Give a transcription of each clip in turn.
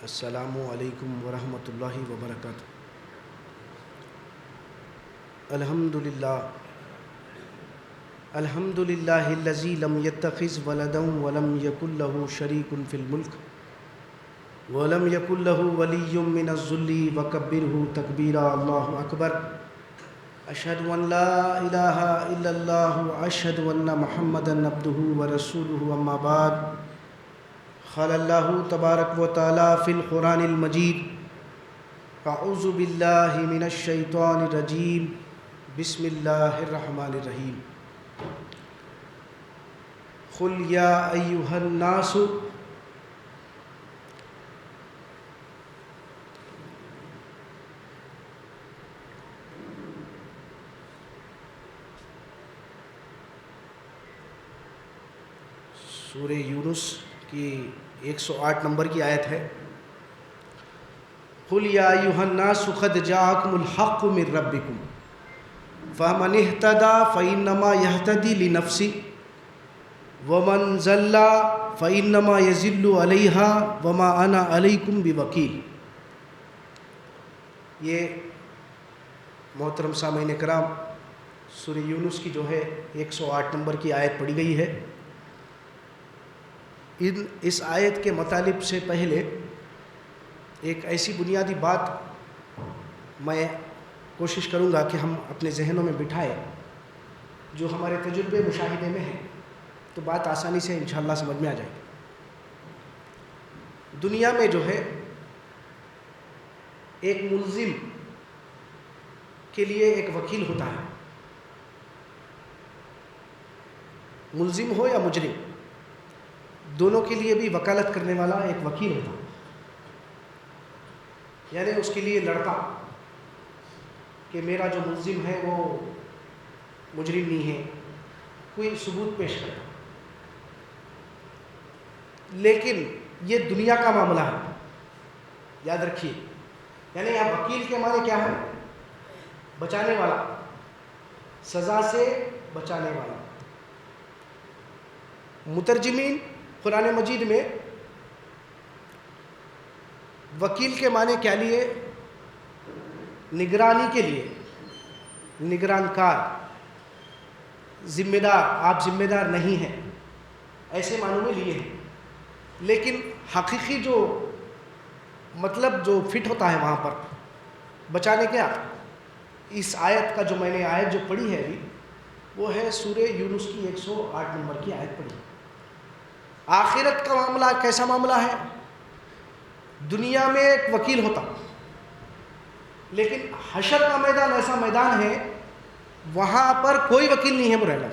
السلام علیکم ورحمۃ اللہ وبرکاتہ۔ الحمد للہ الذی لم یتخذ ولدا ولم یکن له شریک فی الملک ولم یکن له ولی من الذل وکبرہ تکبیرا۔ اللہ اکبر۔ اشہد ان لا الہ الا اللہ اشہد ان محمدا عبدہ ورسولہ، اما بعد۔ قال اللہ تبارک و تعالی فی القرآن المجید اعوذ باللہ من الشیطان الرجیم، بسم اللہ الرحمن الرحیم۔ قل یا ایہا الناس سورہ یونس کی 108 نمبر کی آیت ہے۔ قل یا ایہا الناس قد جاءکم الحق من ربکم فمن اہتدی فانما یہتدی لنفسہ ومن ضل فانما یضل علیہا وما انا علیکم بوکیل۔ یہ محترم سامعین کرام سورہ یونس کی جو ہے 108 نمبر کی آیت پڑھی گئی ہے۔ اس آیت کے مطالب سے پہلے ایک ایسی بنیادی بات میں کوشش کروں گا کہ ہم اپنے ذہنوں میں بٹھائیں جو ہمارے تجربے مشاہدے میں ہے، تو بات آسانی سے انشاءاللہ سمجھ میں آ جائے گی۔ دنیا میں جو ہے ایک ملزم کے لیے ایک وکیل ہوتا ہے، ملزم ہو یا مجرم، دونوں کے لیے بھی وکالت کرنے والا ایک وکیل ہوتا، یعنی اس کے لیے لڑتا کہ میرا جو ملزم ہے وہ مجرم نہیں ہے، کوئی ثبوت پیش کرتا۔ لیکن یہ دنیا کا معاملہ ہے، یاد رکھیے۔ یعنی یہاں وکیل کے معنی کیا ہے؟ بچانے والا، سزا سے بچانے والا۔ مترجمین قرآن مجید میں وکیل کے معنی کیا لیے؟ نگرانی کے لیے، نگران کار، ذمہ دار، آپ ذمہ دار نہیں ہیں، ایسے معنوں میں لیے ہیں۔ لیکن حقیقی جو مطلب جو فٹ ہوتا ہے وہاں پر بچانے کیا، اس آیت کا جو میں نے آیت جو پڑھی ہے ابھی وہ ہے سورہ یونس کی 108 نمبر کی آیت پڑھی۔ آخرت کا معاملہ کیسا معاملہ ہے؟ دنیا میں ایک وکیل ہوتا، لیکن حشر کا میدان ایسا میدان ہے وہاں پر کوئی وکیل نہیں ہے برائے۔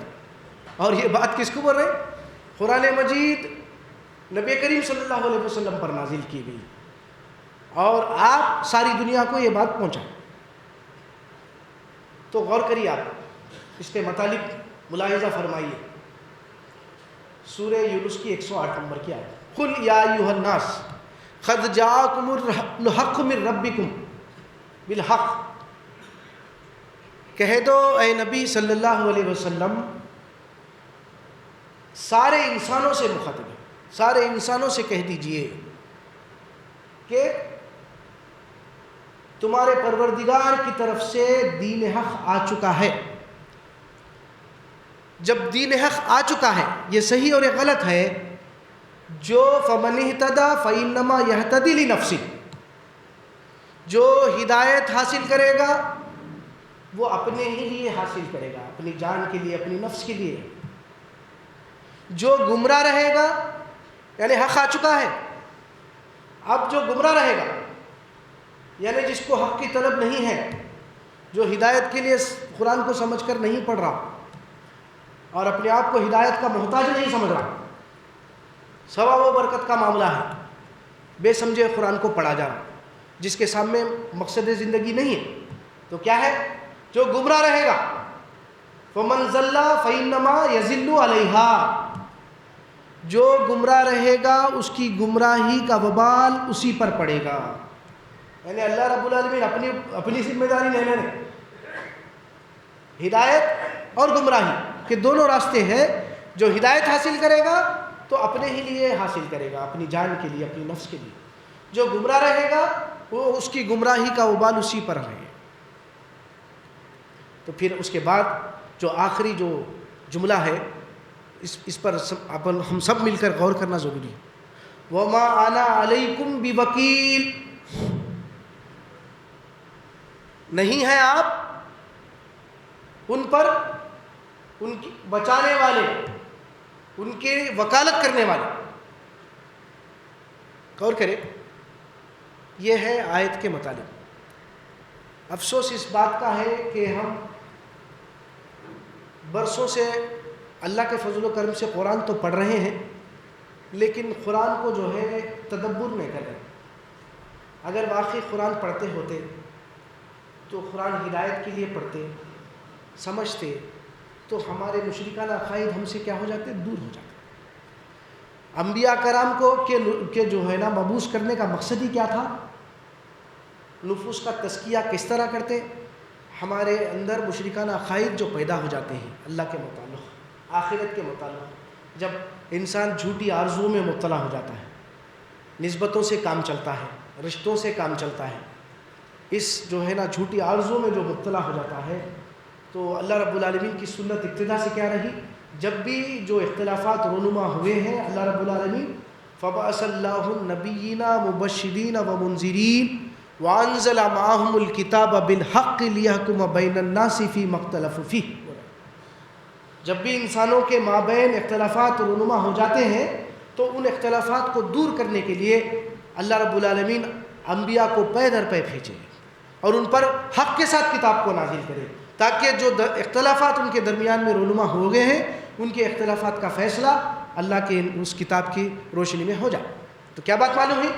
اور یہ بات کس کو بول رہے ہیں؟ قرآن مجید نبی کریم صلی اللہ علیہ وسلم پر نازل کی گئی، اور آپ ساری دنیا کو یہ بات پہنچائیں۔ تو غور کریے، آپ اس کے متعلق ملاحظہ فرمائیے۔ سورہ یونس کی 108 نمبر کی آیت، قل یا ایھا الناس قد جاءکم الحق من ربکم بالحق۔ کہہ دو اے نبی صلی اللہ علیہ وسلم، سارے انسانوں سے مخاطب ہے، سارے انسانوں سے کہہ دیجئے کہ تمہارے پروردگار کی طرف سے دین حق آ چکا ہے۔ جب دین حق آ چکا ہے، یہ صحیح اور یہ غلط ہے، جو فمن اہتدی فانما یہتدی لنفسہ، جو ہدایت حاصل کرے گا وہ اپنے ہی لیے حاصل کرے گا، اپنی جان کے لیے، اپنی نفس کے لیے۔ جو گمراہ رہے گا، یعنی حق آ چکا ہے، اب جو گمراہ رہے گا، یعنی جس کو حق کی طلب نہیں ہے، جو ہدایت کے لیے قرآن کو سمجھ کر نہیں پڑھ رہا اور اپنے آپ کو ہدایت کا محتاج نہیں سمجھ رہا، ثواب و برکت کا معاملہ ہے، بے سمجھے قرآن کو پڑھا جا رہا، جس کے سامنے مقصد زندگی نہیں ہے، تو کیا ہے؟ جو گمراہ رہے گا، فَمَنْ ضَلَّ فَإِنَّمَا يَضِلُّ عَلَيْهَا، جو گمراہ رہے گا اس کی گمراہی کا وبال اسی پر پڑے گا۔ یعنی اللہ رب العالمین اپنی ذمہ داری نہیں لینے، ہدایت اور گمراہی کے دونوں راستے ہیں۔ جو ہدایت حاصل کرے گا تو اپنے ہی لیے حاصل کرے گا، اپنی جان کے لیے، اپنی نفس کے لیے۔ جو گمراہ رہے گا وہ اس کی گمراہی کا وبال اسی پر رہے. تو پھر اس کے بعد جو آخری جو جملہ ہے اس پر ہم سب مل کر غور کرنا ضروری ہے. وَمَا أَنَا عَلَيْكُمْ بِوَكِيلٍ، نہیں ہیں آپ ان پر ان کی بچانے والے، ان کے وکالت کرنے والے. غور کریں، یہ ہے آیت کے متعلق. افسوس اس بات کا ہے کہ ہم برسوں سے اللہ کے فضل و کرم سے قرآن تو پڑھ رہے ہیں لیکن قرآن کو جو ہے تدبر نہیں کر رہے. اگر واقعی قرآن پڑھتے ہوتے تو قرآن ہدایت کے لیے پڑھتے، سمجھتے، تو ہمارے مشرکانہ عقائد ہم سے کیا ہو جاتے؟ دور ہو جاتے. انبیاء کرام کو کہ جو ہے نا مبعوث کرنے کا مقصد ہی کیا تھا؟ نفوس کا تزکیہ کس طرح کرتے؟ ہمارے اندر مشرکانہ عقائد جو پیدا ہو جاتے ہیں اللہ کے متعلق، آخرت کے متعلق، جب انسان جھوٹی آرزوؤں میں مبتلا ہو جاتا ہے، نسبتوں سے کام چلتا ہے، رشتوں سے کام چلتا ہے، اس جو ہے نا جھوٹی آرزوؤں میں جو مبتلا ہو جاتا ہے، تو اللہ رب العالمین کی سنت ابتدا سے کیا رہی؟ جب بھی جو اختلافات رونما ہوئے ہیں اللہ رب العالمین فَبَعَثَ اللَّهُ النَّبِيِّينَ مُبَشِّرِينَ وَمُنذِرِينَ وَأَنزَلَ مَعَهُمُ الْكِتَابَ بِالْحَقِّ لِيَحْكُمَ بَيْنَ النَّاسِ فِيمَا اخْتَلَفُوا فِيهِ. جب بھی انسانوں کے مابین اختلافات رونما ہو جاتے ہیں تو ان اختلافات کو دور کرنے کے لیے اللہ رب العالمین انبیاء کو پے در پے بھیجے اور ان پر حق کے ساتھ کتاب کو نازل کرے تاکہ جو اختلافات ان کے درمیان میں رونما ہو گئے ہیں ان کے اختلافات کا فیصلہ اللہ کے اس کتاب کی روشنی میں ہو جائے. تو کیا بات معلوم ہوئی؟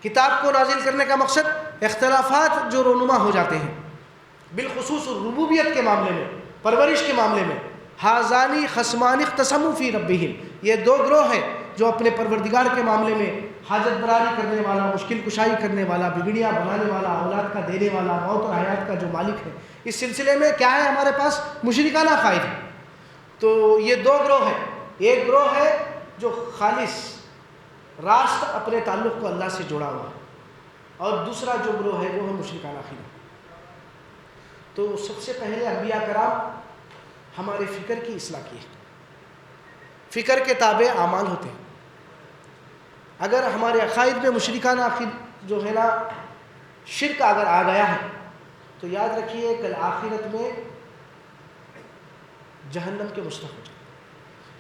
کتاب کو نازل کرنے کا مقصد اختلافات جو رونما ہو جاتے ہیں بالخصوص ربوبیت کے معاملے میں، پرورش کے معاملے میں، ہازانی خصمان اختصموا فی ربہم، یہ دو گروہ ہیں جو اپنے پروردگار کے معاملے میں حاجت براری کرنے والا، مشکل کشائی کرنے والا، بگڑیاں بنانے والا، اولاد کا دینے والا، موت اور حیات کا جو مالک ہے، اس سلسلے میں کیا ہے ہمارے پاس؟ مشرکانہ عقائد ہے. تو یہ دو گروہ ہیں. ایک گروہ ہے جو خالص راست اپنے تعلق کو اللہ سے جوڑا ہوا ہے اور دوسرا جو گروہ ہے وہ ہے مشرکانہ عقیدہ. تو سب سے پہلے انبیاء کرام ہمارے فکر کی اصلاح کی ہے. فکر کے تابع اعمال ہوتے ہیں. اگر ہمارے عقائد میں مشرکانہ عقید جو ہے نا شرک اگر آ گیا ہے تو یاد رکھیے کل آخرت میں جہنم کے مستحق ہو جائے.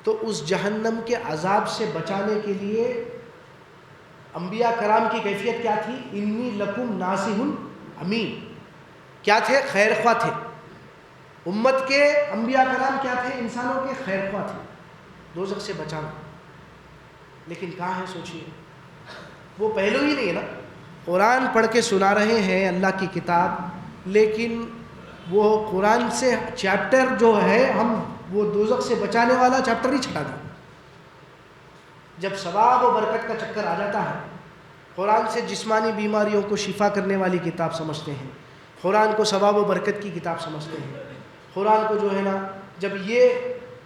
تو اس جہنم کے عذاب سے بچانے کے لیے انبیاء کرام کی کیفیت کیا تھی؟ انی لکم ناصح امین. کیا تھے؟ خیر خواہ تھے. امت کے انبیاء کرام کیا تھے؟ انسانوں کے خیر خواہ تھے، دوزخ سے بچانا. لیکن کہاں ہے سوچیے، وہ پہلو ہی نہیں ہے نا. قرآن پڑھ کے سنا رہے ہیں اللہ کی کتاب، لیکن وہ قرآن سے چیپٹر جو ہے ہم وہ دوزخ سے بچانے والا چیپٹر ہی چھٹا دیں. جب ثواب و برکت کا چکر آ جاتا ہے، قرآن سے جسمانی بیماریوں کو شفا کرنے والی کتاب سمجھتے ہیں، قرآن کو ثواب و برکت کی کتاب سمجھتے ہیں، قرآن کو جو ہے نا جب یہ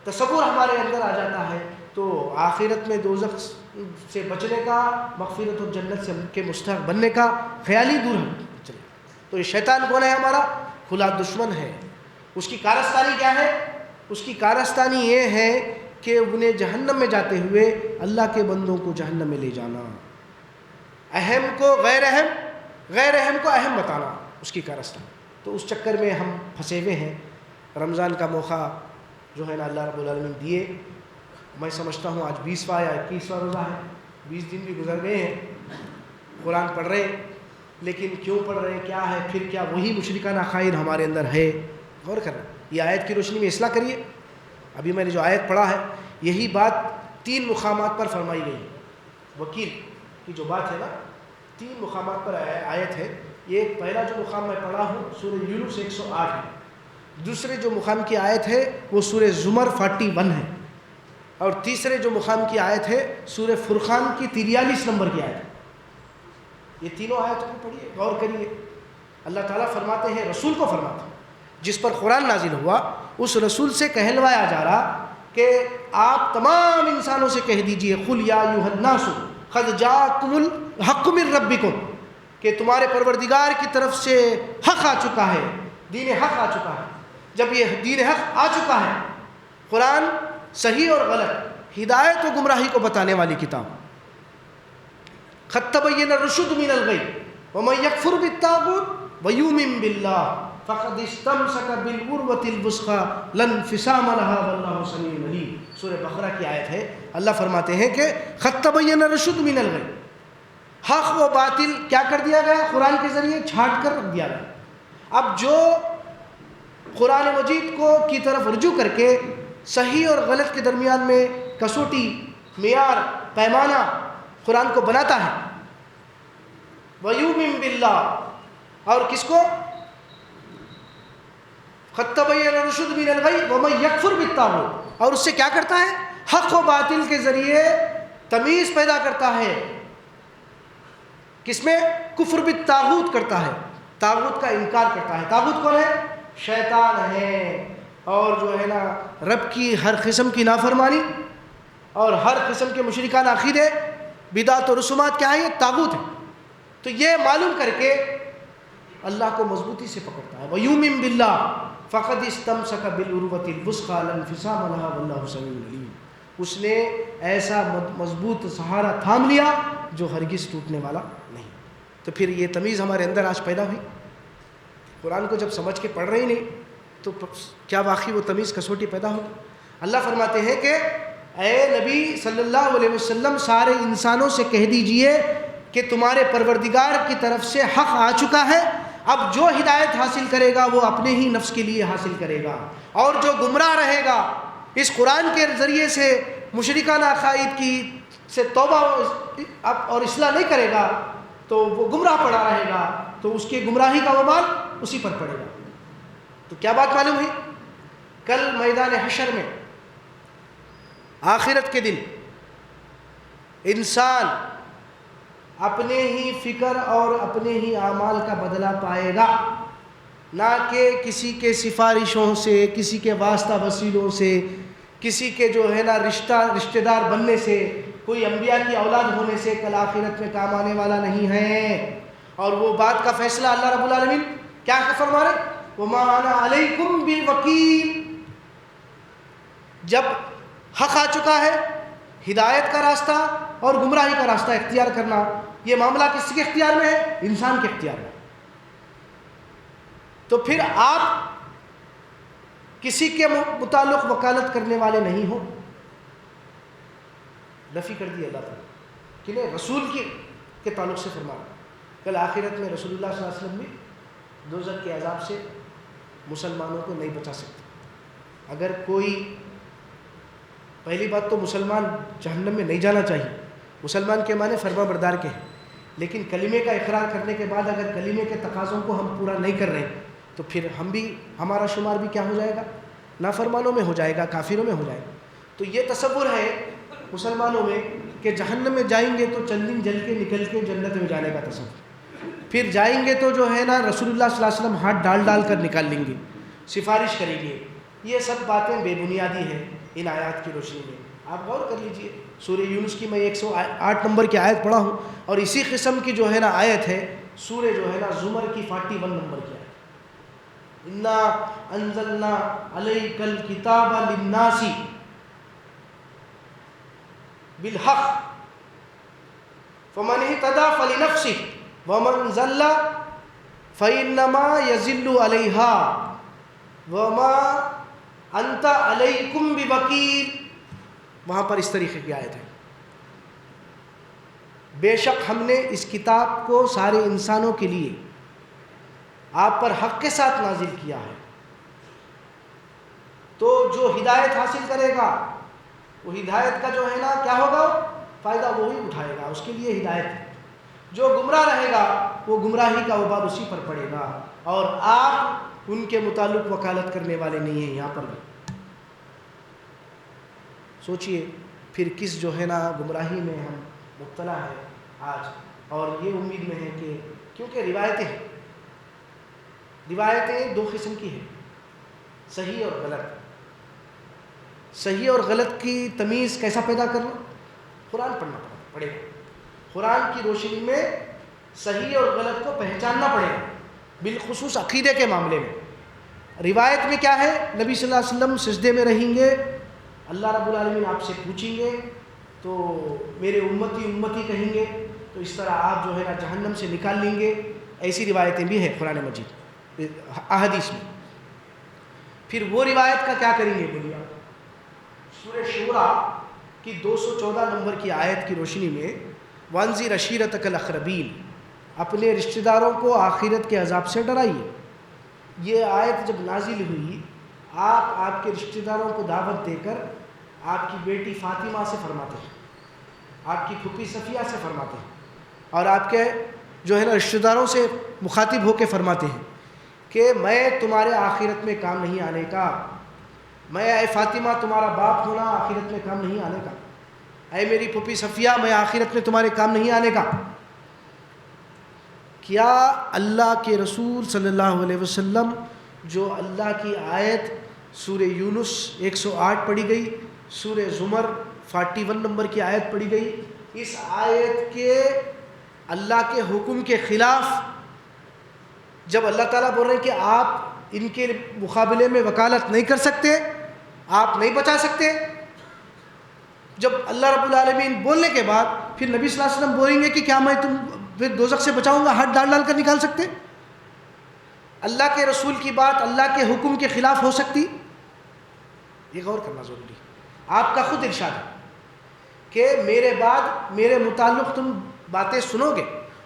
تصور ہمارے اندر آ جاتا ہے تو آخرت میں دوزخ سے بچنے کا، مغفرت و جنت سے کے مستحق بننے کا خیال ہی دور چلے. تو یہ شیطان کون ہے؟ ہمارا کھلا دشمن ہے. اس کی کارستانی کیا ہے؟ اس کی کارستانی یہ ہے کہ انہیں جہنم میں جاتے ہوئے اللہ کے بندوں کو جہنم میں لے جانا، اہم کو غیر اہم، غیر اہم کو اہم بتانا، اس کی کارستانی. تو اس چکر میں ہم پھنسے ہوئے ہیں. رمضان کا موقع جو ہے نا اللہ رب العالمین دیے. میں سمجھتا ہوں آج 20واں یا 21واں روزہ ہے، 20 دن بھی گزر گئے ہیں. قرآن پڑھ رہے ہیں لیکن کیوں پڑھ رہے ہیں، کیا ہے، پھر کیا وہی مشرکانہ عقائد ہمارے اندر ہے؟ غور کرنا. یہ آیت کی روشنی میں اصلاح کریے. ابھی میں نے جو آیت پڑھا ہے یہی بات 3 مقامات پر فرمائی گئی ہے. وکیل کی جو بات ہے نا 3 مقامات پر آیت ہے. یہ ایک پہلا جو مقام میں پڑھا ہوں سورہ یونس 108 ہے. دوسرے جو مقام کی آیت ہے وہ سورہ زمر 41 ہے. اور تیسرے جو مقام کی آیت ہے سورہ فرقان کی 43 نمبر کی آیت ہے. یہ تینوں آیتوں کو پڑھیے، غور کریے. اللہ تعالیٰ فرماتے ہیں، رسول کو فرماتے ہیں جس پر قرآن نازل ہوا، اس رسول سے کہلوایا جا رہا کہ آپ تمام انسانوں سے کہہ دیجئے قل یا ایھا الناس قد جاءکم الحق من ربکم، کہ تمہارے پروردگار کی طرف سے حق آ چکا ہے، دین حق آ چکا ہے۔ جب یہ دین حق آ چکا ہے، قرآن صحیح اور غلط، ہدایت و گمراہی کو بتانے والی کتاب، قد تبین الرشد من الغی ومن یکفر بالطاغوت ویؤمن باللہ فقد استمسک بالعروۃ الوثقی لا انفصام لها واللہ سمیع علیم۔ سورہ بقرہ کی آیت ہے۔ اللہ فرماتے ہیں کہ قد تبین الرشد من الغی، حق و باطل کیا کر دیا گیا؟ قرآن کے ذریعے چھانٹ کر رکھ دیا گیا۔ اب جو قرآن مجید کو کی طرف رجوع کر کے صحیح اور غلط کے درمیان میں کسوٹی، معیار، پیمانہ قرآن کو بناتا ہے، وَيُؤْمِن بِاللَّهِ، اور کس کو؟ قَدْ تَبَيَّنَ الرُّشْدُ مِنَ الْغَيِّ وَمَن يَكْفُرْ بِالطَّاغُوتِ، اور اس سے کیا کرتا ہے؟ حق و باطل کے ذریعے تمیز پیدا کرتا ہے۔ کس میں؟ کفر بالطاغوت کرتا ہے، طاغوت کا انکار کرتا ہے۔ طاغوت کون ہے؟ شیطان ہے، اور جو ہے نا رب کی ہر قسم کی نافرمانی اور ہر قسم کے مشرکانہ عقیدے، بدعت و رسومات کیا ہے؟ یہ طاغوت ہے۔ تو یہ معلوم کر کے اللہ کو مضبوطی سے پکڑتا ہے۔ وَيُؤْمِن بِاللَّهِ فَقَدِ اسْتَمْسَكَ بِالْعُرْوَةِ الْوُثْقَىٰ لَا انفصام لَهَا وَاللَّهُ سَمِيعٌ عَلِيمٌ۔ اس نے ایسا مضبوط سہارا تھام لیا جو ہرگز ٹوٹنے والا نہیں۔ تو پھر یہ تمیز ہمارے اندر آج پیدا ہوئی۔ قرآن کو جب سمجھ کے پڑھ رہے ہی نہیں تو کیا واقعی وہ تمیز کسوٹی پیدا ہو؟ اللہ فرماتے ہیں کہ اے نبی صلی اللہ علیہ وسلم، سارے انسانوں سے کہہ دیجئے کہ تمہارے پروردگار کی طرف سے حق آ چکا ہے، اب جو ہدایت حاصل کرے گا وہ اپنے ہی نفس کے لیے حاصل کرے گا، اور جو گمراہ رہے گا اس قرآن کے ذریعے سے مشرکانہ عقائد کی سے توبہ اور اصلاح نہیں کرے گا تو وہ گمراہ پڑا رہے گا، تو اس کی گمراہی کا وبال اسی پر پڑے گا۔ تو کیا بات معلوم ہوئی؟ کل میدان حشر میں آخرت کے دن انسان اپنے ہی فکر اور اپنے ہی اعمال کا بدلہ پائے گا، نہ کہ کسی کے سفارشوں سے، کسی کے واسطہ وسیلوں سے، کسی کے جو ہے نا رشتہ دار بننے سے، کوئی انبیاء کی اولاد ہونے سے کل آخرت میں کام آنے والا نہیں ہے۔ اور وہ بات کا فیصلہ اللہ رب العالمین کیا فرما رہے؟ وَمَا أَنَا عَلَيْكُمْ بِالْوَكِيلِ۔ جب حق آ چکا ہے، ہدایت کا راستہ اور گمراہی کا راستہ اختیار کرنا، یہ معاملہ کس کے اختیار میں ہے؟ انسان کے اختیار میں۔ تو پھر آپ کسی کے متعلق وکالت کرنے والے نہیں ہو۔ نفی کر دی اللہ تعالیٰ کہ نہیں، رسول کے تعلق سے فرمانا۔ کل آخرت میں رسول اللہ صلی اللہ علیہ وسلم بھی دوزخ کے عذاب سے مسلمانوں کو نہیں بچا سکتے۔ اگر کوئی، پہلی بات تو مسلمان جہنم میں نہیں جانا چاہیے، مسلمان کے معنی فرما بردار کے ہیں، لیکن کلمے کا اقرار کرنے کے بعد اگر کلمے کے تقاضوں کو ہم پورا نہیں کر رہے تو پھر ہمارا شمار بھی کیا ہو جائے گا؟ نافرمانوں میں ہو جائے گا، کافروں میں ہو جائے گا۔ تو یہ تصور ہے مسلمانوں میں کہ جہنم میں جائیں گے تو چند دن جل کے نکل کے جنت میں جانے کا تصور، پھر جائیں گے تو جو ہے نا رسول اللہ صلی اللہ علیہ وسلم ہاتھ ڈال کر نکال لیں گے، سفارش کریں گے۔ یہ سب باتیں بے بنیادی ہیں ان آیات کی روشنی میں۔ آپ غور کر لیجئے، سورہ یونس کی میں 108 نمبر کی آیت پڑھا ہوں، اور اسی قسم کی جو ہے نا آیت ہے سورہ جو ہے نا زمر کی 41 نمبر کی آیت، اِنَّا أَنزَلْنَا عَلَيْكَ الْكِتَابَ لِلنَّاسِ بِالْحَقِّ فَمَنِ اهْتَدَىٰ فَلِنَفْسِهِ وَمَنْ ضَلَّ فَإِنَّمَا يَضِلُّ عَلَيْهَا وَمَا أَنْتَ عَلَيْكُمْ بِوَكِيلٍ۔ وہاں پر اس طریقے کی آیت ہے، بے شک ہم نے اس کتاب کو سارے انسانوں کے لیے آپ پر حق کے ساتھ نازل کیا ہے، تو جو ہدایت حاصل کرے گا وہ ہدایت کا جو ہے نا کیا ہوگا؟ فائدہ وہی اٹھائے گا، اس کے لیے ہدایت ہے۔ جو گمراہ رہے گا وہ گمراہی کا وبال اسی پر پڑے گا، اور آپ ان کے متعلق وکالت کرنے والے نہیں ہیں۔ یہاں پر سوچئے پھر کس جو ہے نا گمراہی میں ہم مبتلا ہے آج، اور یہ امید میں ہے کہ کیونکہ روایتیں دو قسم کی ہیں، صحیح اور غلط۔ صحیح اور غلط کی تمیز کیسا پیدا کرنا؟ قرآن پڑھنا پڑے گا۔ قرآن کی روشنی میں صحیح اور غلط کو پہچاننا پڑے گا، بالخصوص عقیدے کے معاملے میں۔ روایت میں کیا ہے، نبی صلی اللہ علیہ وسلم سجدے میں رہیں گے، اللہ رب العالمین آپ سے پوچھیں گے تو میرے امتی امتی کہیں گے، تو اس طرح آپ جو ہے نا جہنم سے نکال لیں گے۔ ایسی روایتیں بھی ہیں قرآن مجید احادیث میں۔ پھر وہ روایت کا کیا کریں گے بولیے آپ؟ سورہ شورا کی 214 نمبر کی آیت کی روشنی میں وانذر عشیرتک الاقربین، اپنے رشتہ داروں کو آخرت کے عذاب سے ڈرائیے۔ یہ آیت جب نازل ہوئی، آپ کے رشتہ داروں کو دعوت دے کر آپ کی بیٹی فاطمہ سے فرماتے ہیں، آپ کی پھوپھی صفیہ سے فرماتے ہیں، اور آپ کے جو ہے نا رشتہ داروں سے مخاطب ہو کے فرماتے ہیں کہ میں تمہارے آخرت میں کام نہیں آنے کا، میں اے فاطمہ تمہارا باپ ہونا آخرت میں کام نہیں آنے کا، اے میری پھوپھی صفیہ میں آخرت میں تمہارے کام نہیں آنے کا۔ کیا اللہ کے رسول صلی اللہ علیہ وسلم جو اللہ کی آیت سورہ یونس 108 پڑھی گئی، سورہ زمر 41 نمبر کی آیت پڑھی گئی، اس آیت کے اللہ کے حکم کے خلاف جب اللہ تعالیٰ بول رہے ہیں کہ آپ ان کے مقابلے میں وکالت نہیں کر سکتے، آپ نہیں بچا سکتے، جب اللہ رب العالمین بولنے کے بعد پھر نبی صلی اللہ علیہ وسلم بولیں گے کہ کیا میں تم پھر دوزخ سے بچاؤں گا، ہاتھ ڈال ڈال کر نکال سکتے؟ اللہ کے رسول کی بات اللہ کے حکم کے خلاف ہو سکتی؟ یہ غور کرنا ضروری ہے۔ آپ کا خود ارشاد ہے کہ میرے بعد میرے متعلق تم باتیں سنو گے،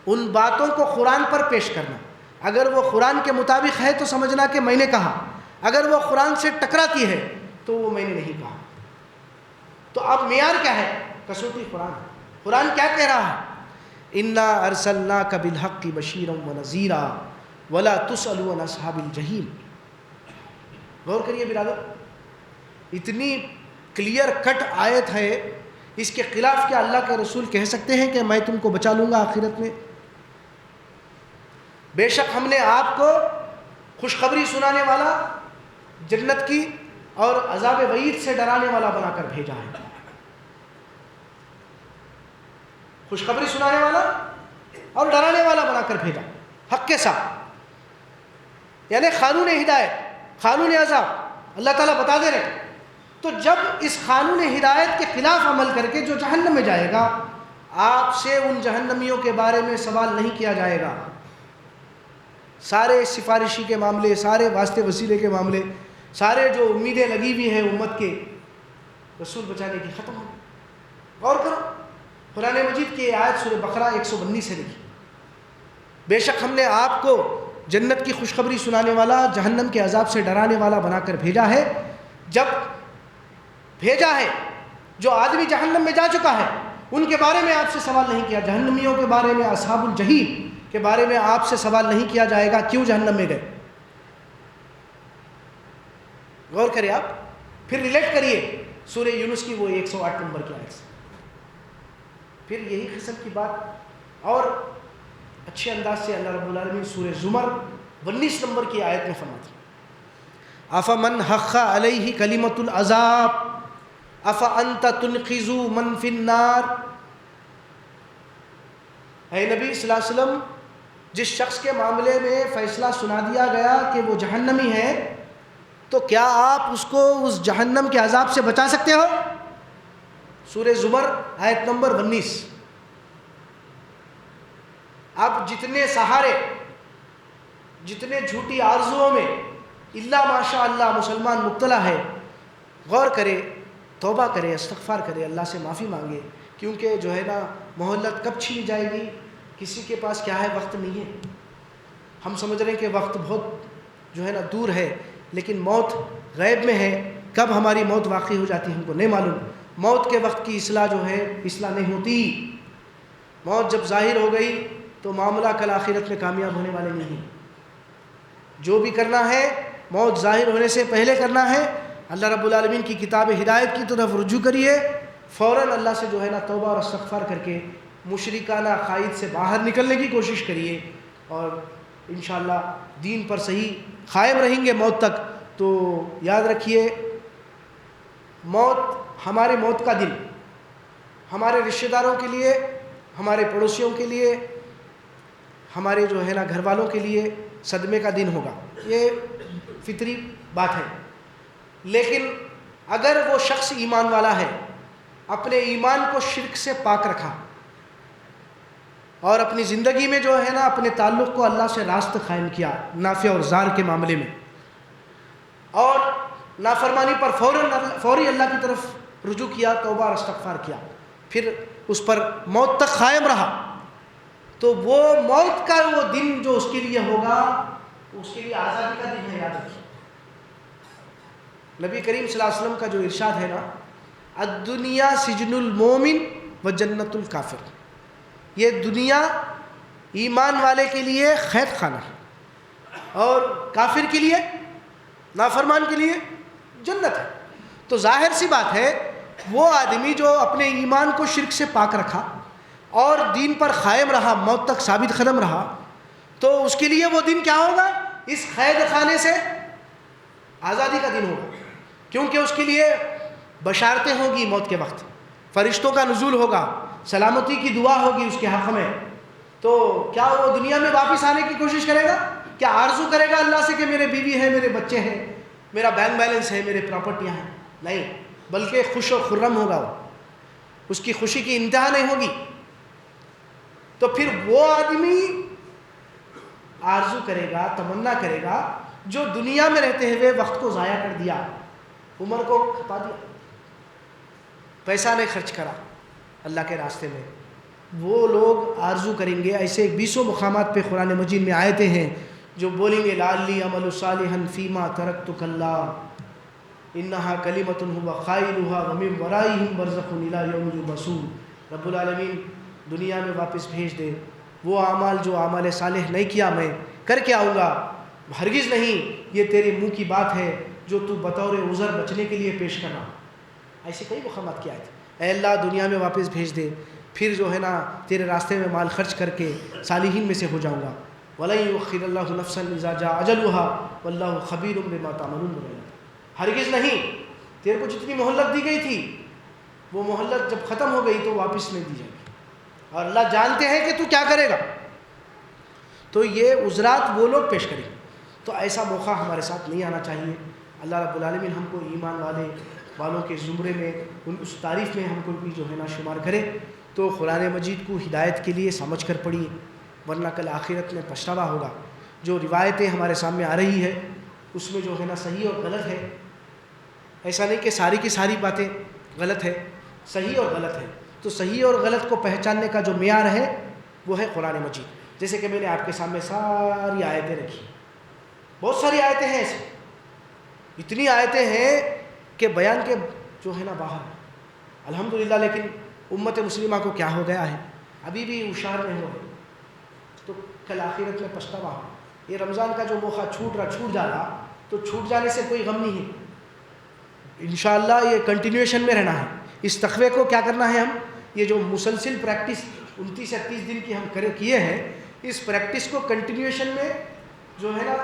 ان باتوں کو قرآن پر پیش کرنا، اگر وہ قرآن کے مطابق ہے تو سمجھنا کہ میں نے کہا، اگر وہ قرآن سے ٹکراتی ہے تو وہ میں نے نہیں کہا۔ تو اب معیار کیا ہے؟ کسوٹی قرآن ہے۔ قرآن کیا کہہ رہا ہے؟ انا ارسلناک بالحق بشیرا ونذیرا ولا تسأل عن اصحاب الجحیم۔ غور کریے برادر، اتنی کلیئر کٹ آیت ہے، اس کے خلاف کیا اللہ کے رسول کہہ سکتے ہیں کہ میں تم کو بچا لوں گا آخرت میں؟ بے شک ہم نے آپ کو خوشخبری سنانے والا، جنت کی اور عذاب وعید سے ڈرانے والا بنا کر بھیجا ہے۔ خوشخبری سنانے والا اور ڈرانے والا بنا کر بھیجا، حق کے ساتھ، یعنی قانون ہدایت، قانون عذاب اللہ تعالیٰ بتا دے رہے۔ تو جب اس قانون ہدایت کے خلاف عمل کر کے جو جہنم میں جائے گا، آپ سے ان جہنمیوں کے بارے میں سوال نہیں کیا جائے گا۔ سارے سفارشی کے معاملے، سارے واسطے وسیلے کے معاملے، سارے جو امیدیں لگی ہوئی ہیں امت کے رسول بچانے کی، ختم ہو۔ غور کرو، قرآن مجید کی آیت سورہ بقرہ 119 سے لکھی، بے شک ہم نے آپ کو جنت کی خوشخبری سنانے والا، جہنم کے عذاب سے ڈرانے والا بنا کر بھیجا ہے۔ جب بھیجا ہے، جو آدمی جہنم میں جا چکا ہے ان کے بارے میں آپ سے سوال نہیں کیا، جہنمیوں کے بارے میں، اصحاب الجحیم کے بارے میں آپ سے سوال نہیں کیا جائے گا کیوں جہنم میں گئے۔ غور کریں آپ، پھر ریلیٹ کریے سورہ یونس کی وہ 108 نمبر کی آیت سے، پھر یہی قسم کی بات اور اچھے انداز سے اللہ رب العالمین سورہ زمر 19 نمبر کی آیت میں فرماتے ہیں، افمن حق علیہ کلمۃ العذاب افانت تنقذ من فی النار۔ اے نبی صلی اللہ علیہ وسلم، جس شخص کے معاملے میں فیصلہ سنا دیا گیا کہ وہ جہنمی ہے، تو کیا آپ اس کو اس جہنم کے عذاب سے بچا سکتے ہو؟ سورہ زمر آیت نمبر 19۔ اب جتنے سہارے، جتنے جھوٹی آرزوؤں میں اللہ ماشاء اللہ مسلمان مبتلا ہے، غور کرے، توبہ کرے، استغفار کرے، اللہ سے معافی مانگے، کیونکہ جو ہے نا مہلت کب چھین جائے گی کسی کے پاس کیا ہے، وقت نہیں ہے۔ ہم سمجھ رہے ہیں کہ وقت بہت جو ہے نا دور ہے، لیکن موت غیب میں ہے، کب ہماری موت واقع ہو جاتی ہے ہم کو نہیں معلوم۔ موت کے وقت کی اصلاح جو ہے اصلاح نہیں ہوتی، موت جب ظاہر ہو گئی تو معاملہ کل آخرت میں کامیاب ہونے والے نہیں ہیں۔ جو بھی کرنا ہے موت ظاہر ہونے سے پہلے کرنا ہے۔ اللہ رب العالمین کی کتاب ہدایت کی طرف رجوع کریے، فوراً اللہ سے جو ہے نا توبہ اور استغفار کر کے مشرکانہ عقائد سے باہر نکلنے کی کوشش کریے، اور انشاءاللہ دین پر صحیح قائم رہیں گے موت تک۔ تو یاد رکھیے، موت، ہمارے موت کا دن ہمارے رشتہ داروں کے لیے، ہمارے پڑوسیوں کے لیے، ہمارے جو ہے نا گھر والوں کے لیے صدمے کا دن ہوگا، یہ فطری بات ہے۔ لیکن اگر وہ شخص ایمان والا ہے، اپنے ایمان کو شرک سے پاک رکھا اور اپنی زندگی میں جو ہے نا اپنے تعلق کو اللہ سے راست قائم کیا نافع اور ضار کے معاملے میں، اور نافرمانی پر فوری اللہ کی طرف رجوع کیا، توبہ اور استغفار کیا، پھر اس پر موت تک قائم رہا، تو وہ موت کا وہ دن جو اس کے لیے ہوگا، اس کے لیے آزادی کا دن ہے۔ یاد رکھیے نبی کریم صلی اللہ علیہ وسلم کا جو ارشاد ہے نا، الدنیا سجن المومن و جنت الکافر، یہ دنیا ایمان والے کے لیے قید خانہ ہے اور کافر کے لیے، نافرمان کے لیے جنت ہے۔ تو ظاہر سی بات ہے وہ آدمی جو اپنے ایمان کو شرک سے پاک رکھا اور دین پر قائم رہا، موت تک ثابت قدم رہا، تو اس کے لیے وہ دن کیا ہوگا؟ اس قید خانے سے آزادی کا دن ہوگا، کیونکہ اس کے لیے بشارتیں ہوں گی، موت کے وقت فرشتوں کا نزول ہوگا، سلامتی کی دعا ہوگی اس کے حق میں۔ تو کیا وہ دنیا میں واپس آنے کی کوشش کرے گا؟ کیا آرزو کرے گا اللہ سے کہ میرے بیوی ہے، میرے بچے ہیں، میرا بینک بیلنس ہے، میرے پراپرٹیاں ہیں؟ نہیں، بلکہ خوش و خرم ہوگا، وہ اس کی خوشی کی انتہا نہیں ہوگی۔ تو پھر وہ آدمی آرزو کرے گا، تمنا کرے گا جو دنیا میں رہتے ہوئے وقت کو ضائع کر دیا، عمر کو کھپا دیا، پیسہ نہیں خرچ کرا اللہ کے راستے میں، وہ لوگ آرزو کریں گے۔ ایسے 20 مقامات پہ قرآن مجید میں آیتیں ہیں جو بولیں گے لعلی عمل صالحا فیما ترکت کلا انہا کلمۃ هو قائلها ومن ورائہم برزخ الی یوم یبعثون۔ رب العالمین دنیا میں واپس بھیج دے، وہ اعمال جو اعمال صالح نہیں کیا میں کر کے آؤں گا، ہرگز نہیں، یہ تیرے منہ کی بات ہے جو تو بطور عذر بچنے کے لیے پیش کرنا۔ ایسے کئی مقامات کی آیت، اے اللہ دنیا میں واپس بھیج دے، پھر جو ہے نا تیرے راستے میں مال خرچ کر کے صالحین میں سے ہو جاؤں گا۔ وَلَن يُؤَخِّرَ اللَّهُ نَفْسًا إِذَا جَاءَ أَجَلُهَا وَاللَّهُ خَبِيرٌ بِمَا تَعْمَلُونَ۔ ہرگز نہیں، تیرے کو جتنی مہلت دی گئی تھی وہ مہلت جب ختم ہو گئی تو واپس نہیں دی جائے گی، اور اللہ جانتے ہیں کہ تو کیا کرے گا۔ تو یہ عذرات وہ لوگ پیش کریں، تو ایسا موقع ہمارے ساتھ نہیں آنا چاہیے۔ اللہ رب العالمین ہم کو ایمان والوں کے زمرے میں، اس تعریف میں ہم کو بھی جو ہے نا شمار کرے۔ تو قرآن مجید کو ہدایت کے لیے سمجھ کر پڑھیے، ورنہ کل آخرت میں پچھتاوا ہوگا۔ جو روایتیں ہمارے سامنے آ رہی ہے اس میں جو ہے نا صحیح اور غلط ہے، ایسا نہیں کہ ساری کی ساری باتیں غلط ہے، صحیح اور غلط ہے۔ تو صحیح اور غلط کو پہچاننے کا جو معیار ہے وہ ہے قرآن مجید۔ جیسے کہ میں نے آپ کے سامنے ساری آیتیں رکھی، بہت ساری آیتیں ہیں، ایسے اتنی آیتیں ہیں کہ بیان کے جو ہے نا باہر الحمدللہ۔ لیکن امت مسلمہ کو کیا ہو گیا ہے، ابھی بھی ہوشیار نہیں ہو گئے، تو کل آخرت میں پچھتاوا ہو۔ یہ رمضان کا جو موقع چھوٹ جا رہا، تو چھوٹ جانے سے کوئی غم نہیں ہے، انشاءاللہ یہ کنٹینیویشن میں رہنا ہے۔ اس تقوی کو کیا کرنا ہے، ہم یہ جو مسلسل پریکٹس 29-38 دن کی ہم کیے ہیں، اس پریکٹس کو کنٹینیویشن میں جو ہے نا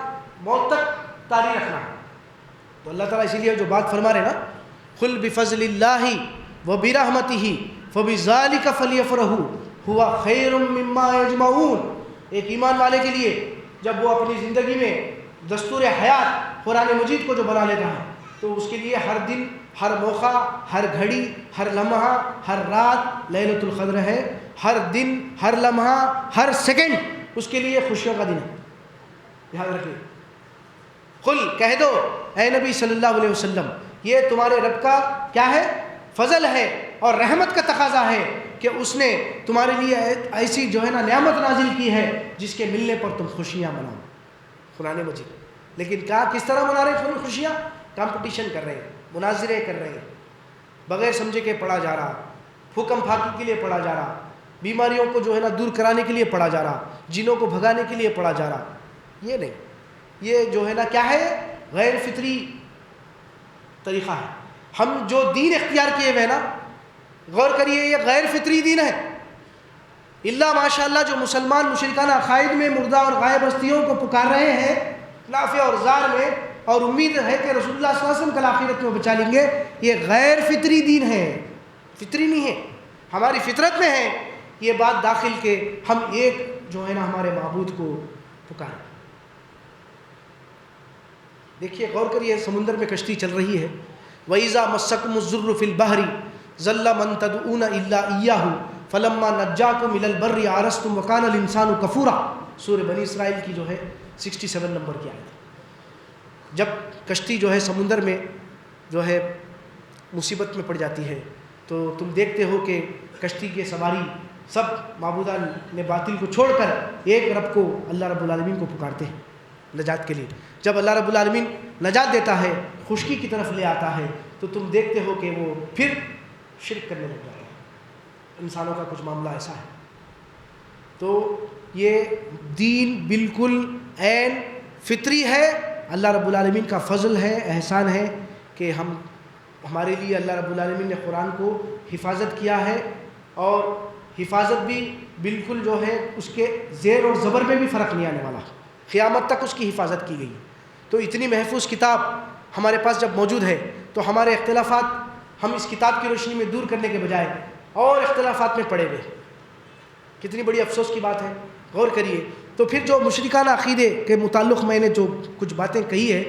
موت تک جاری رکھنا ہے۔ تو اللہ تعالیٰ اسی لیے جو بات فرما رہے نا، قل بفضل اللہ وبرحمتہ فبذلک فلیفرحوا ھو خیر مما یجمعون۔ ایک ایمان والے کے لیے جب وہ اپنی زندگی میں دستور حیات قرآن مجید کو جو بنا لیتا ہے، تو اس کے لیے ہر دن، ہر موقع، ہر گھڑی، ہر لمحہ، ہر رات لیلۃ القدر ہے۔ ہر دن، ہر لمحہ، ہر سیکنڈ اس کے لیے خوشیوں کا دن ہے، یاد رکھیے۔ قل کہہ دو اے نبی صلی اللہ علیہ وسلم، یہ تمہارے رب کا کیا ہے، فضل ہے اور رحمت کا تقاضا ہے کہ اس نے تمہارے لیے ایسی جو ہے نا نعمت نازل کی ہے جس کے ملنے پر تم خوشیاں مناؤ، قرآن مجید۔ لیکن کیا کس طرح منا رہے ہیں خوشیاں؟ کمپٹیشن کر رہے ہیں، مناظرے کر رہے ہیں، بغیر سمجھے کے پڑھا جا رہا، حکم پھاکی کے لیے پڑھا جا رہا، بیماریوں کو جو ہے نا دور کرانے کے لیے پڑھا جا رہا، جنوں کو بھگانے کے لیے پڑھا جا رہا۔ یہ نہیں، یہ جو ہے نا کیا ہے، غیر فطری طریقہ ہے۔ ہم جو دین اختیار کیے ہوئے نا، غور کریے، یہ غیر فطری دین ہے۔ اللہ ماشاءاللہ جو مسلمان مشرکانہ عقائد میں مردہ اور غائب ہستیوں کو پکار رہے ہیں نافع اور ضار میں، اور امید ہے کہ رسول اللہ صلی اللہ علیہ وسلم کل آخرت میں بچا لیں گے، یہ غیر فطری دین ہے، فطری نہیں ہے۔ ہماری فطرت میں ہے یہ بات داخل کہ ہم ایک جو ہے نا ہمارے معبود کو پکاریں۔ دیکھیے غور کریے، سمندر میں کشتی چل رہی ہے، وَإِذَا مَسَّكُمُ الضُّرُّ فِي الْبَحْرِ ضَلَّ مَن تَدْعُونَ إِلَّا إِيَّاهُ فَلَمَّا نَجَّاكُمْ إِلَى الْبَرِّ عَرَسْتُمْ وَكَانَ الْإِنسَانُ كَفُورًا، سورہ بنی اسرائیل کی جو ہے 67 نمبر کی آیت۔ جب کشتی جو ہے سمندر میں جو ہے مصیبت میں پڑ جاتی ہے تو تم دیکھتے ہو کہ کشتی کے سواری سب معبودان نے باطل کو چھوڑ کر ایک رب کو، اللہ رب العالمین کو پکارتے ہیں نجات کے لیے۔ جب اللہ رب العالمین نجات دیتا ہے، خشکی کی طرف لے آتا ہے، تو تم دیکھتے ہو کہ وہ پھر شرک کرنے لگ جاتا ہے۔ انسانوں کا کچھ معاملہ ایسا ہے۔ تو یہ دین بالکل عین فطری ہے، اللہ رب العالمین کا فضل ہے، احسان ہے کہ ہمارے لیے اللہ رب العالمین نے قرآن کو حفاظت کیا ہے، اور حفاظت بھی بالکل جو ہے اس کے زیر اور زبر میں بھی فرق نہیں آنے والا، قیامت تک اس کی حفاظت کی گئی۔ تو اتنی محفوظ کتاب ہمارے پاس جب موجود ہے تو ہمارے اختلافات ہم اس کتاب کی روشنی میں دور کرنے کے بجائے اور اختلافات میں پڑے ہوئے، کتنی بڑی افسوس کی بات ہے۔ غور کریے، تو پھر جو مشرکانہ عقیدے کے متعلق میں نے جو کچھ باتیں کہی ہے،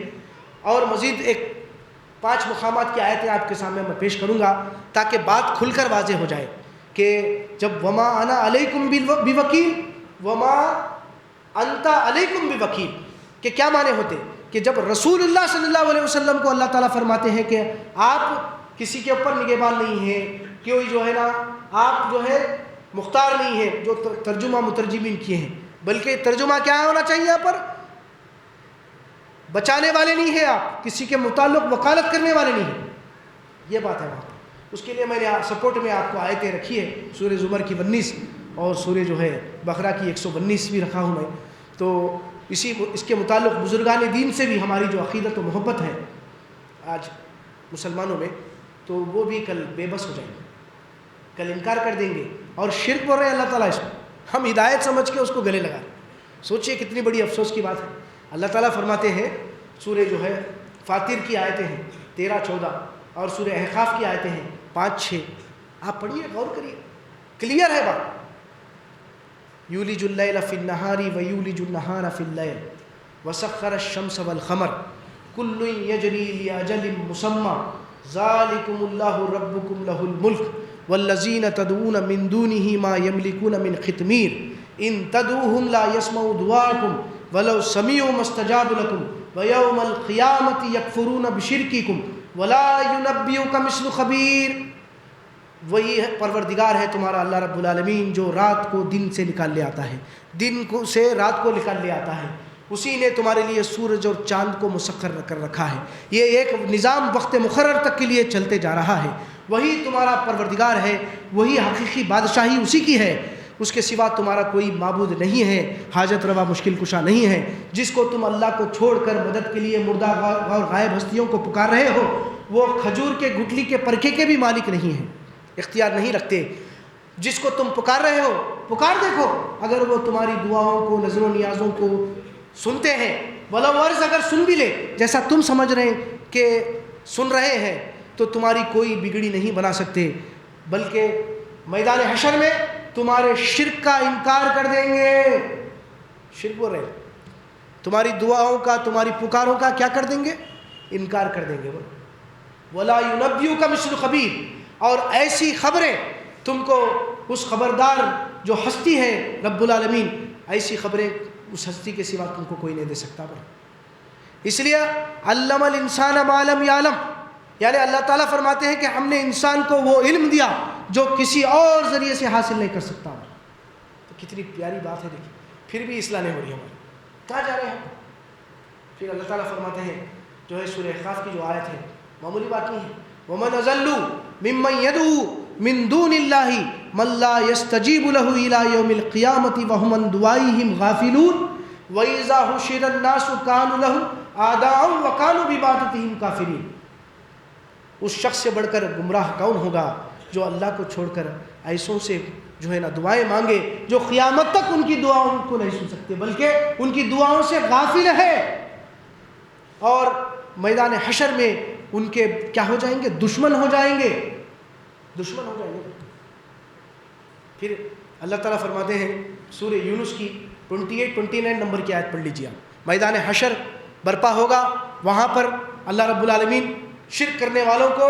اور مزید ایک 5 مقامات کی آیتیں آپ کے سامنے میں پیش کروں گا تاکہ بات کھل کر واضح ہو جائے کہ جب وما انا علیکم بوکیل وما انت علیکم بوکیل کہ کیا معنی ہوتے، کہ جب رسول اللہ صلی اللہ علیہ وسلم کو اللہ تعالیٰ فرماتے ہیں کہ آپ کسی کے اوپر نگہبان نہیں ہیں، کوئی جو ہے نا آپ جو ہے مختار نہیں ہے، جو ترجمہ مترجمین کیے ہیں، بلکہ ترجمہ کیا ہونا چاہیے یہاں پر، بچانے والے نہیں ہیں آپ، کسی کے متعلق وکالت کرنے والے نہیں ہیں، یہ بات ہے وہاں پر۔ اس کے لیے میں نے سپورٹ میں آپ کو آیتیں رکھی ہے، سورہ زمر کی 19 اور سورہ جو ہے بقرہ کی 119 بھی رکھا ہوں میں۔ تو اس کے متعلق بزرگان دین سے بھی ہماری جو عقیدت و محبت ہے آج مسلمانوں میں، تو وہ بھی کل بے بس ہو جائیں گے، کل انکار کر دیں گے، اور شرک بول رہے ہیں اللہ تعالیٰ اس کو، ہم ہدایت سمجھ کے اس کو گلے لگا رہے ہیں۔ سوچئے کتنی بڑی افسوس کی بات ہے۔ اللہ تعالیٰ فرماتے ہیں، سورہ جو ہے فاطر کی آیتیں ہیں 13-14 اور سورہ احقاف کی آیتیں ہیں 5-6، آپ پڑھیے، غور کریے، کلیئر ہے بات۔ یولج اللیل فی النہار ویولج النہار فی اللیل وسخر الشمس والقمر کل یجری لاجل مسمی ذالکم اللہ ربکم لہ الملک والذین تدعون من دونہ ما یملکون من قطمیر ان تدعوہم لا یسمعوا دعاءکم ولو سمعوا ما استجابوا لکم ویوم القیامۃ یکفرون بشرککم ولا ینبئک مثل خبیر۔ وہی پروردگار ہے تمہارا اللہ رب العالمین جو رات کو دن سے نکال لے آتا ہے، دن کو سے رات کو نکال لے آتا ہے، اسی نے تمہارے لیے سورج اور چاند کو مسخر کر رکھا ہے، یہ ایک نظام وقت مقرر تک کے لیے چلتے جا رہا ہے، وہی تمہارا پروردگار ہے، وہی حقیقی بادشاہی اسی کی ہے، اس کے سوا تمہارا کوئی معبود نہیں ہے، حاجت روا مشکل کشا نہیں ہے۔ جس کو تم اللہ کو چھوڑ کر مدد کے لیے مردہ اور غائب ہستیوں کو پکار رہے ہو، وہ کھجور کے گٹلی کے پرکھے کے بھی مالک نہیں ہیں، اختیار نہیں رکھتے۔ جس کو تم پکار رہے ہو پکار دیکھو، اگر وہ تمہاری دعاؤں کو، نظر و نیازوں کو سنتے ہیں، ولو ورز اگر سن بھی لے جیسا تم سمجھ رہے ہیں کہ سن رہے ہیں، تو تمہاری کوئی بگڑی نہیں بنا سکتے، بلکہ میدان حشر میں تمہارے شرک کا انکار کر دیں گے۔ شرک بول رہے ہیں، تمہاری دعاؤں کا، تمہاری پکاروں کا کیا کر دیں گے؟ انکار کر دیں گے۔ وَلَا يُنَبِّئُكَ مِثْلُ خَبِيرٍ، اور ایسی خبریں تم کو اس خبردار جو ہستی ہے رب العالمین، ایسی خبریں اس ہستی کے سوا تم کو کوئی نہیں دے سکتا۔ اس لیے علم الانسان ما لم یعلم، یعنی اللہ تعالیٰ فرماتے ہیں کہ ہم نے انسان کو وہ علم دیا جو کسی اور ذریعے سے حاصل نہیں کر سکتا۔ تو کتنی پیاری بات ہے، دیکھیں پھر بھی اصلاح نہیں ہو رہی ہماری، کہاں جا رہے ہیں؟ پھر اللہ تعالیٰ فرماتے ہیں جو ہے سورہ احقاف کی جو آیت ہے، معمولی بات نہیں ہے، وَمَنْ أَضَلُّ مِمَّنْ يَدْعُو مِنْ دُونِ اللَّهِ مَنْ لَا يَسْتَجِيبُ لَهُ إِلَى يَوْمِ الْقِيَامَةِ وَهُمْ عَنْ دُعَائِهِمْ غَافِلُونَ وَإِذَا حُشِرَ النَّاسُ كَانُوا لَهُمْ أَعْدَاءً وَكَانُوا بِعِبَادَتِهِمْ كَافِرِينَ۔ اس شخص سے بڑھ کر گمراہ کون ہوگا جو اللہ کو چھوڑ کر ایسوں سے جو ہے نا دعائیں مانگے جو قیامت تک ان کی دعاؤں کو نہیں سن سکتے، بلکہ ان کی دعاؤں سے غافل ہے، اور میدان حشر میں ان کے کیا ہو جائیں گے؟ دشمن ہو جائیں گے، دشمن ہو جائیں گے۔ پھر اللہ تعالیٰ فرماتے ہیں سورہ یونس کی 28-29 نمبر کی آیت پڑھ لیجیے آپ. میدان حشر برپا ہوگا, وہاں پر اللہ رب العالمین شرک کرنے والوں کو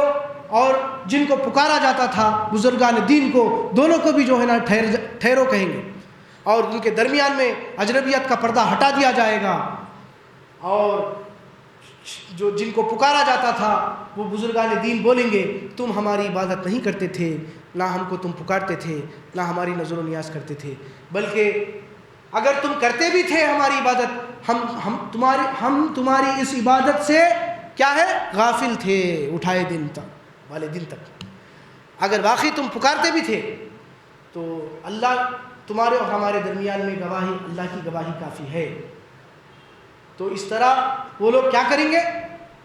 اور جن کو پکارا جاتا تھا بزرگان دین کو, دونوں کو بھی جو ہے نا ٹھہرو کہیں گے, اور ان کے درمیان میں اجنبیت کا پردہ ہٹا دیا جائے گا, اور جو جن کو پکارا جاتا تھا وہ بزرگان دین بولیں گے تم ہماری عبادت نہیں کرتے تھے, نہ ہم کو تم پکارتے تھے, نہ ہماری نظر و نیاز کرتے تھے, بلکہ اگر تم کرتے بھی تھے ہماری عبادت, ہم تمہاری اس عبادت سے کیا ہے غافل تھے اٹھائے دن تک والے دن تک. اگر واقعی تم پکارتے بھی تھے تو اللہ تمہارے اور ہمارے درمیان میں گواہی, اللہ کی گواہی کافی ہے. تو اس طرح وہ لوگ کیا کریں گے,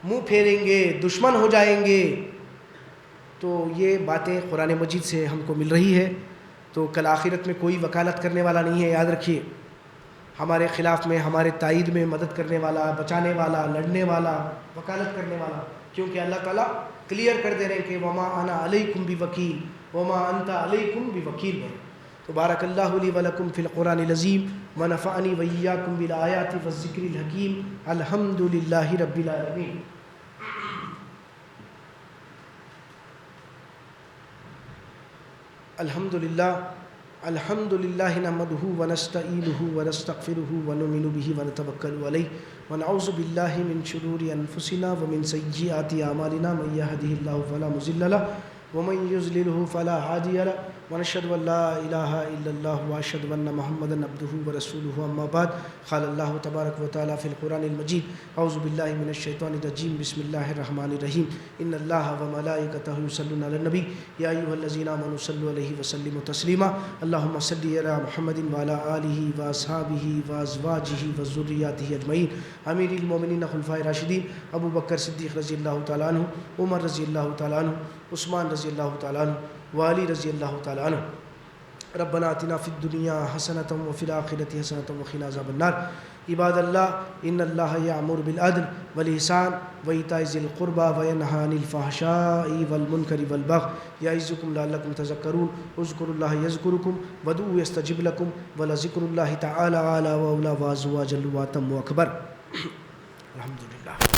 منہ پھیریں گے, دشمن ہو جائیں گے. تو یہ باتیں قرآن مجید سے ہم کو مل رہی ہے. تو کل آخرت میں کوئی وکالت کرنے والا نہیں ہے, یاد رکھیے. ہمارے خلاف میں, ہمارے تائید میں مدد کرنے والا, بچانے والا, لڑنے والا, وکالت کرنے والا, کیونکہ اللہ تعالیٰ کلیئر کر دے رہے ہیں کہ وما انا علیکم بوکیل وما انت علیکم بوکیل. تو بارک اللہ لی ولکم فی القرآن العظیم ونفعنی وایاکم بالآیات والذکر الحکیم. الحمد للہ رب العالمین. الحمد للہ نحمدہ ونستعینہ ونستغفرہ ونؤمن بہ ونتوکل علیہ ونعوذ باللہ من شرور انفسنا ومن سیئات اعمالنا من یہدہ اللہ فلا مضل لہ ومن یضللہ فلا ہادی لہ ونشہد ان لا الہ الا اللہ واشہد ان محمدا عبدہ ورسولہ. اما بعد, قال اللہ تبارک و تعالی فی القرآن المجید اعوذ باللہ من الشیطان الرجیم بسم اللہ الرحمن الرحیم. ان اللہ وملائکتہ یصلون علی النبی یا ایھا الذین آمنوا صلوا علیہ وسلموا تسلیما. اللہم صل علی محمد وعلی آلہ واصحابہ وازواجہ وذریاتہ اجمعین. امیر المومنین خلفائے راشدین ابو بکر صدیق رضی اللہ تعالیٰ عنہ, عمر رضی اللہ تعالیٰ عنہ, عثمان رضی اللہ تعالیٰ عنہ, وعلی رضی اللہ تعالیٰ عنہ. ربنا آتنا فی الدنیا حسنۃ وفی الآخرۃ حسنۃ وقنا عذاب النار. عباد اللہ, ان اللہ یأمر بالعدل والإحسان وإیتاء ذی القربى وینہی عن الفحشاء والمنکر والبغی یعظکم لعلکم تذکرون. اذکروا اللہ یذکرکم وادعوہ یستجب لکم ولذکر اللہ تعالی اعلی وأولی وأعز وأجل وأتم وأکبر. الحمد للہ.